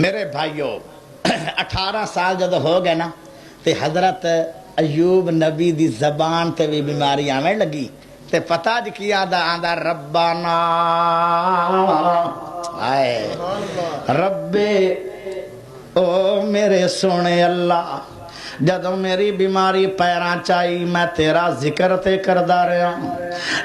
میرے بھائیو 18 سال جد ہو گئے نا تے حضرت ایوب نبی دی زبان تے بھی بیماری آویں لگی تے پتہ جی کیا آندا ربنا آئے ربے او میرے سونے اللہ جدو میری بیماری پیران چائی میں تیرا ذکر تے کردہ رہا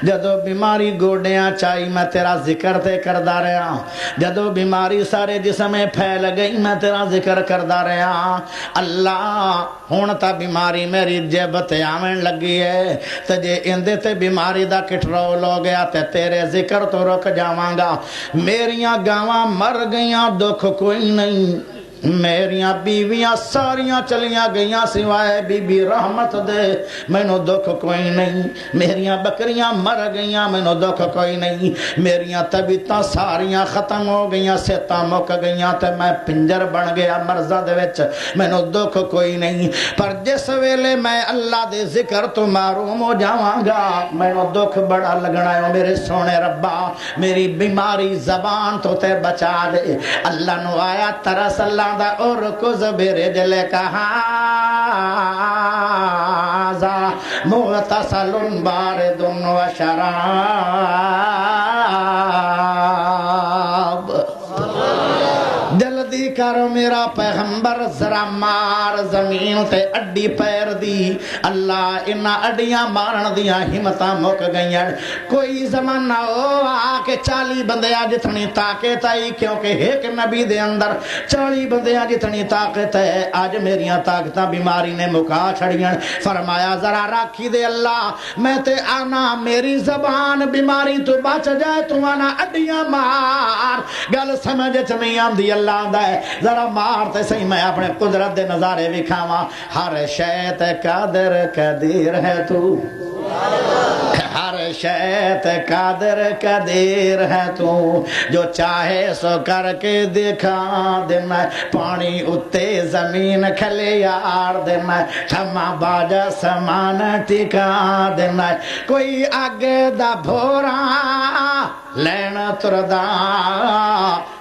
جدو بیماری گوڑیاں چائی میں تیرا ذکر تے کردہ رہا جدو بیماری سارے جسمیں پھیل گئی میں تیرا ذکر کردہ رہا اللہ ہونتا بیماری میری جیب تے آمن لگی ہے تجھے اندے تے بیماری دا کٹرول ہو گیا تے تیرے ذکر تو رک جاواں گا میریاں گاواں مر گیاں دکھ کوئی نہیں میریاں بیویاں ساریاں چلیاں گئیاں سوائے بی بی رحمت دے میں نو دکھ کوئی نہیں میریاں بکریاں مر گئیاں میں نو دکھ کوئی نہیں میریاں طبیعتاں ساریاں ختم ہو گئیاں سیتاں مک گئیاں تے میں پنجر بن گیا مرزا دے وچ میں نو دکھ کوئی نہیں پر جس ویلے میں اللہ دے ذکر تو محروم ہو جاواں گا میں نو دکھ بڑا لگنا ہے میرے سونے ربا میری بیماری زبان تو تے بچا دے اللہ نو آیا ترس اللہ دا اور کو زبیرے جلے کہا زا مغتسل بارد و شراب جلدی کرو میرا پیغمبر ذرا مار زمین تے اڈی پیر دی اللہ انہا اڈیاں مارن دیاں ہمتاں مک گئیاں کوئی زمانہ ہو آکے 40 بندیاں جتنی طاقت آئی کیونکہ ایک نبی دے اندر 40 بندیاں جتنی طاقت ہے آج میریاں طاقتاں بیماری نے مکا چھڑیاں فرمایا ذرا راکھی دے اللہ میں تے آنا میری زبان بیماری تو بچ جائے تو آنا اڈیاں مار گل سمجھ نہیں آندی اللہ دا ہے ذرا مارتے صحیح میں اپنے قدرت دے نظارے وکھاواں ہر شے تے قادر قدیر ہے تو ہر شے تے قادر قدیر ہے تو جو چاہے سو کر کے دکھا دینا پانی اتے زمین کھلے یار دینا تھما باجا سمان ٹکا دینا کوئی آگے دا بھورا لینا تردا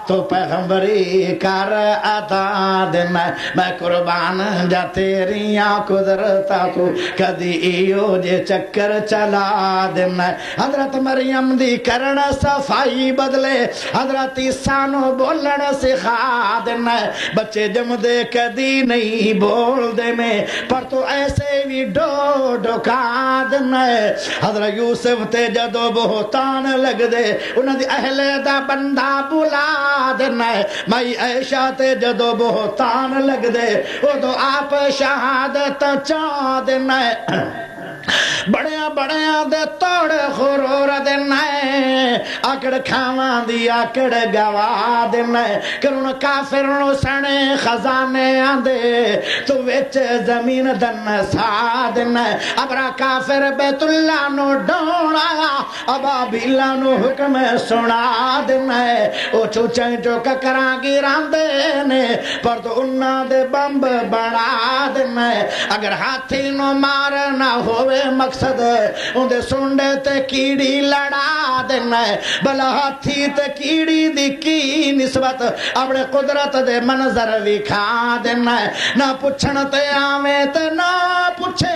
تو پیغمبری کر عطا دینا میں قربان جا تیریاں قدرتا تو کدی ایو جے چکر چلا دینا حضرت مریم دی کرن صفائی بدلے حضرت عیسیٰ نو بولن سکھا دینا بچے جم دے کدی نہیں بول دے میں پر تو ایسے بھی ڈو ڈکا دینا حضرت یوسف تے جدو بہتان لگ دے انہاں دی اہل دا بندہ بلا دینا ہے مائی عائشہ تے جدو بہتان لگ دے وہ تو آپ شہادت چاہ دینا ہے بڑیاں بڑیاں دے توڑ خرور دینا ہے آکڑ کھاواں دی آکڑ گوا دینا ہے کرن کافر نو سنے خزانے آندے تو وچ زمین دن سا دینا ہے ابرا کافر بیت اللہ نو ڈوڑا ابابیلا نو حکم سنا دینا ہے او چوچیں جو ککراں گیران دینے پر تو انہاں دے بمب بڑا دینا ہے اگر ہاتھی نو مار نہ ہوئے مقصد اندے سنڈے تے کیڑی لڑا دینا ہے بلا ہاتھی تے کیڑی دی کی نسبت اپنے قدرت دے منظر وکھا دینا ہے نہ پوچھن تے آویں تے نہ پوچھے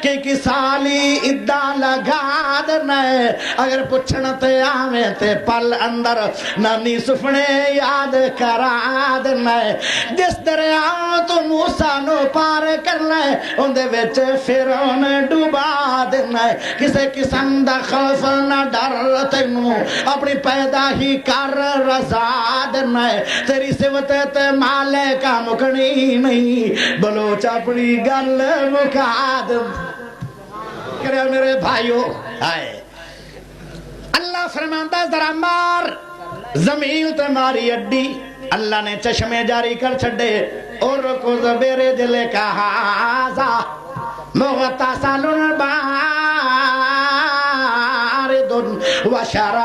کہ کسالی ادا لگا دینا ہے اگر پوچھن تے آویں تے پل اندر نانی سفنے یاد کرا دینا ہے جس دریا تو موسیٰ نو پار کرنا ہے اندے وچ فرعون ڈوبا دینا ہے کسے قسم دا خوف نہ ڈر تینوں اپنی پیدا ہی کر رضا دینا ہے تیری صفت تے مالے کا مکنی نہیں بلوچ اپنی گل مکا دے کرے میرے بھائیو آئے اللہ فرماندہ ذرا مار زمین تے ماری اڈی اللہ نے چشمے جاری کر چھڑے اور کو زبیرے جلے کہا زا مغتسل بارد و شراب